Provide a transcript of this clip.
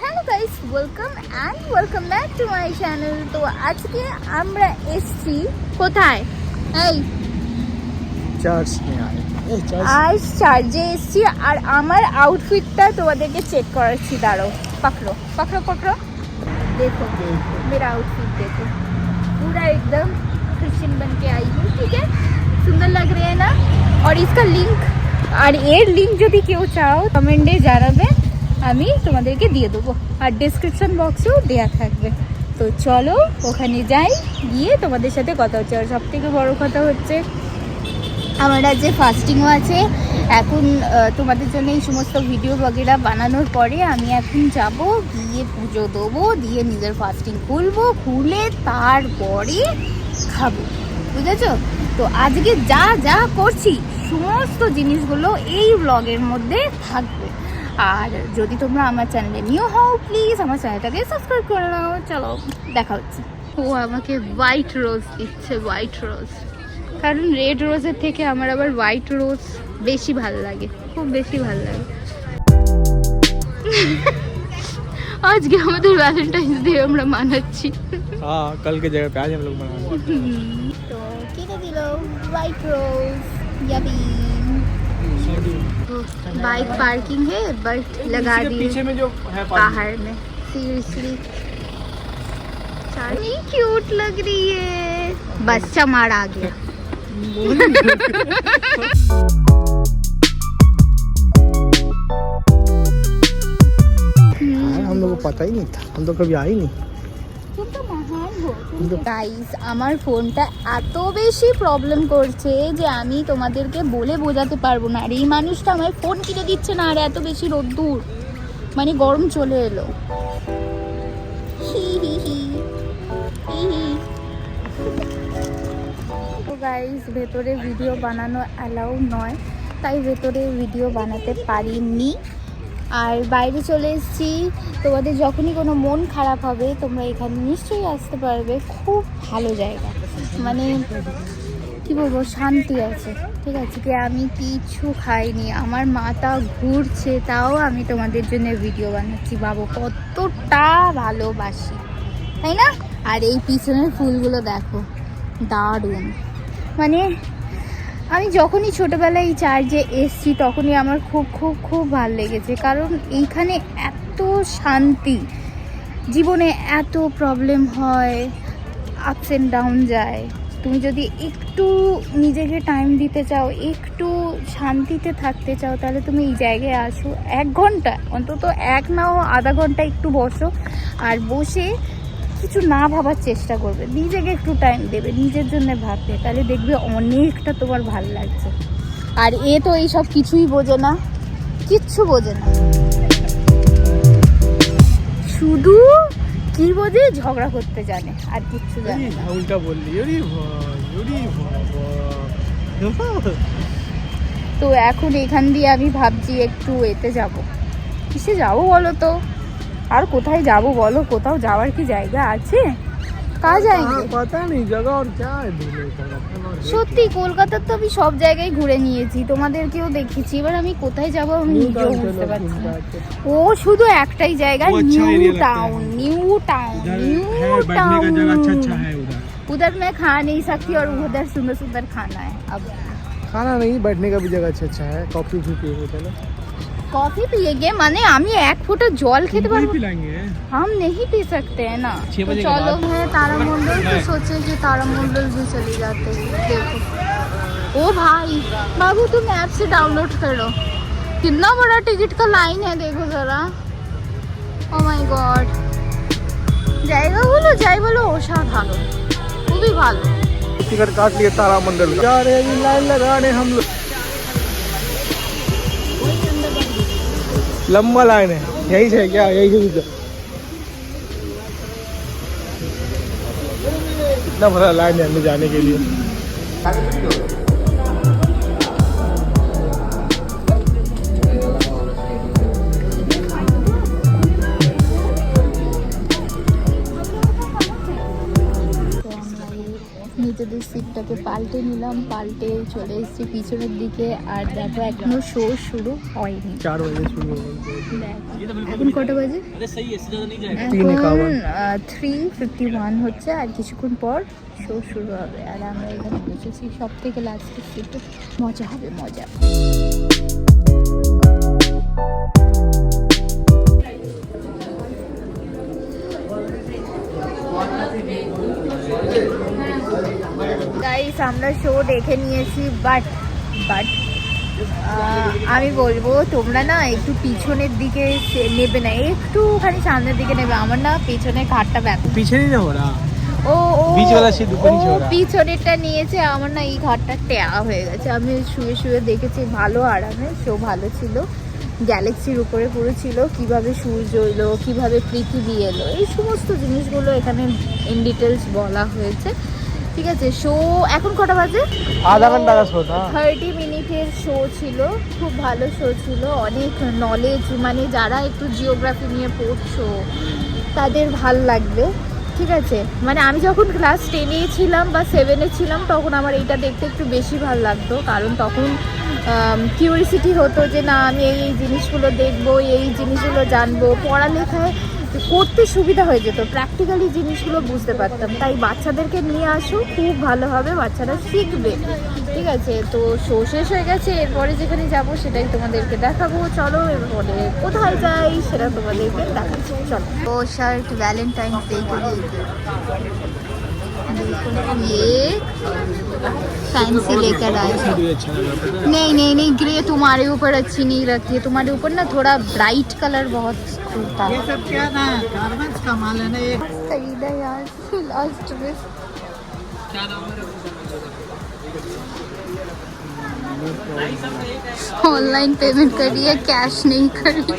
Hello guys, welcome back to my channel. তো আজকে আমরা এসছি কোথায়? এই চার্চে এসছি। আর আমার আউটফিটটা তোমাদেরকে চেক করাচ্ছি, দাঁড়াও। पकड़ो देखो मेरा आउटफिट देखो, पूरा एकदम क्रिश्चियन बन के आई हूँ। ठीक है, सुंदर लग रहे हैं ना? और इसका लिंक আর এর লিঙ্ক যদি কেউ চাও কমেন্টে জানাবে, আমি তোমাদেরকে দিয়ে দেবো। আর ডেসক্রিপশন বক্সেও দেওয়া থাকবে। তো চলো ওখানে যাই, গিয়ে তোমাদের সাথে কথা হচ্ছে। আর সব থেকে বড়ো কথা হচ্ছে আমার আজকে ফাস্টিংও আছে। এখন তোমাদের জন্য এই সমস্ত ভিডিও বগেরা বানানোর পরে আমি এখন যাব, গিয়ে পুজো দেবো, দিয়ে নিজের ফাস্টিং খুলে তারপরে খাবো, বুঝেছো? তো আজকে যা যা করছি সমস্ত জিনিসগুলো এই ব্লগের মধ্যে থাকবে। আর যদি তোমরা আমার চ্যানেলে নিউ হও, প্লিজ আমার চ্যানেলটাকে সাবস্ক্রাইব করে নাও। চলো দেখা হচ্ছে। ও আমাকে হোয়াইট রোজ দিচ্ছে, হোয়াইট রোজ, কারণ রেড রোজের থেকে আমার আবার হোয়াইট রোজ বেশি ভালো লাগে, খুব বেশি ভালো লাগে। আজকে আমাদের ভ্যালেন্টাইন্স ডে আমরা মানাচ্ছি। हाँ, कल के जगह पे आज हम लोग मनाएंगे। तो किने दिलो व्हाइट रोज यबी। बाइक पार्किंग है बट लगा दी पीछे में जो है बाहर में। सीरियसली चार्ली क्यूट लग रही है। बस चमार आ गया। हम लोग को पता ही नहीं था, हम तो कभी आए ही नहीं। গাইস, আমার ফোনটা এত বেশি প্রবলেম করছে যে আমি তোমাদেরকে বলে বোঝাতে পারবো না। আর এই মানুষটা আমার ফোন কিনে দিচ্ছে না। আর এত বেশি রোদ্দুর, মানে গরম চলে এলো। তো গাইস, ভেতরে ভিডিও বানানো অ্যালাউ নয়, তাই ভেতরে ভিডিও বানাতে পারিনি। আর বাইরে চলে এসেছি। তোমাদের যখনই কোনো মন খারাপ হবে তোমরা এখানে নিশ্চয়ই আসতে পারবে। খুব ভালো জায়গা, মানে কি বলবো, শান্তি আছে। ঠিক আছে, কি আমি কিছু খাইনি, আমার মাথা ঘুরছে, তাও আমি তোমাদের জন্য ভিডিও বানাচ্ছি। ভাবো কতটা ভালোবাসি, তাই না? আর এই পিছনের ফুলগুলো দেখো, দারুণ। মানে আমি যখনই ছোটোবেলায় এই চার্চে এসছি তখনই আমার খুব খুব খুব ভালো লেগেছে, কারণ এইখানে এত শান্তি। জীবনে এত প্রবলেম হয়, আপস অ্যান্ড ডাউন যায়। তুমি যদি একটু নিজেকে টাইম দিতে চাও, একটু শান্তিতে থাকতে চাও, তাহলে তুমি এই জায়গায় আসো। 1 ঘন্টা অন্তত, এক নাও আধা ঘন্টা একটু বসো। আর বসে কিছু না ভাবার চেষ্টা করবে, নিজেকে একটু টাইম দেবে, নিজের জন্য ভাববে, তাহলে দেখবে অনেকটা তোমার ভালো লাগছে। আর এ তো এইসব কিছুই বোঝে না, কিচ্ছু বোঝে না, শুধু কি বোঝে, ঝগড়া করতে জানে, আর কিচ্ছু জানে না। उल्टा बोल रही है। তো এখন এখান দিয়ে আমি ভাবছি একটু এতে যাব। কিসে যাবো বলো তো? আর কোথায় যাব বলো? কোথাও যাওয়ার কি জায়গা আছে? কাজ যায়নি, पता नहीं जगह और क्या है। সত্যি কলকাতার তো আমি সব জায়গায় ঘুরে নিয়েছি, তোমাদেরকেও দেখেছি। এবার আমি কোথায় যাবো আমি নিজেও বুঝতে পারছি না। ও শুধু একটাই জায়গা, নিউ টাউন। उधर मैं खा नहीं सकती और उधर सुंदर सुंदर खाना है। अब खाना नहीं, बैठने का भी जगह अच्छा है। कॉफी भी पिएंगे, चलो कॉफी पिएंगे? माने আমি 1 ফোঁটা জল খেতে পারবো? पिलाएंगे, हम नहीं पी सकते हैं ना। 6 बजे के चलो बाद। है तारामंडल, तो सोचे कि तारामंडल भी चली जाते हैं। देखो, ओ भाई बाबू, तुम ऐप से डाउनलोड करो। कितना बड़ा टिकट का लाइन है, देखो जरा। ओ माय गॉड, জায়গাগুলো যাই বলো অসাধারণ, খুবই ভালো। टिकट काट लिए तारामंडल का। जा रहे हैं लाइन लगाने हम लोग। लंबा लाइन है, यही से क्या? यही से इतना बड़ा लाइन है हमें जाने के लिए। নিজেদের সিটটাকে পাল্টে নিলাম, পাল্টে চলে এসেছি পিছনের দিকে। আর দেখো এখনো শো শুরু হয়নি। 4 बजे शुरू होगा। এখন কটা বাজে? এখন 3:51 হচ্ছে। আর কিছুক্ষণ পর শো শুরু হবে। আর আমরা এখানে বসেছি সব থেকে লাস্টের সিটে। মজা হবে, মজা। গাইস আমরা শো দেখে নিয়েছি, বাট আমি বলবো তোমরা না একটু পিছনের দিকে নেবে না, একটুখানি সামনের দিকে নেবে। আমার না পেছনের ঘাটটা ব্যথা। पीछे नहीं ना हो रहा। ও ও बीच वाला सीट ऊपर नीचे हो रहा है। পিছনেরটা নিয়েছে, আমার না এই ঘাটটা টেয়া হয়ে গেছে। আমি শুয়ে শুয়ে দেখেছি, ভালো আরামে শো ভালো ছিল। গ্যালাক্সির উপরে পুরো ছিল, কিভাবে সূর্য এলো, কিভাবে পৃথিবী এলো, এই সমস্ত জিনিসগুলো এখানে ইন ডিটেলস বলা হয়েছে। ঠিক আছে, শো এখন কটা বাজে? आधा घंटा का शो था। 30 মিনিটের শো ছিল, খুব ভালো শো ছিল। অনেক নলেজ, মানে যারা একটু জিওগ্রাফি নিয়ে পড়ছো তাদের ভাল লাগবে। ঠিক আছে, মানে আমি যখন ক্লাস 10-এ ছিলাম বা 7-এ ছিলাম তখন আমার এইটা দেখতে একটু বেশি ভাল লাগতো, কারণ তখন কিউরিসিটি হতো যে না আমি এই জিনিসগুলো দেখবো, এই জিনিসগুলো জানবো। পড়ালেখায় করতে সুবিধা হয়ে যেত, প্র্যাকটিক্যালি জিনিসগুলো বুঝতে পারতাম। তাই বাচ্চাদেরকে নিয়ে আসো, খুব ভালো হবে, বাচ্চারা শিখবে। ঠিক আছে, তো শো শেষ হয়ে গেছে। এরপরে যেখানে যাব সেটাই তোমাদেরকে দেখাবো। চলো এরপরে কোথায় যাই সেটা তোমাদেরকে দেখাচ্ছি। চলো। ও শার্ট वैलेंटाइन डे के लिए ये फैंसी लेकर आए। अच्छा लगा पता है। नहीं नहीं नहीं, ग्रे तुम्हारे ऊपर अच्छी नहीं लगती है। तुम्हारे ऊपर ना थोड़ा ब्राइट कलर बहुत होता है। ये सब क्या ना गारमेंट्स का माल है ना ये। सही ना यार, लास्ट में ऑनलाइन पेमेंट करिए, कैश नहीं करिए।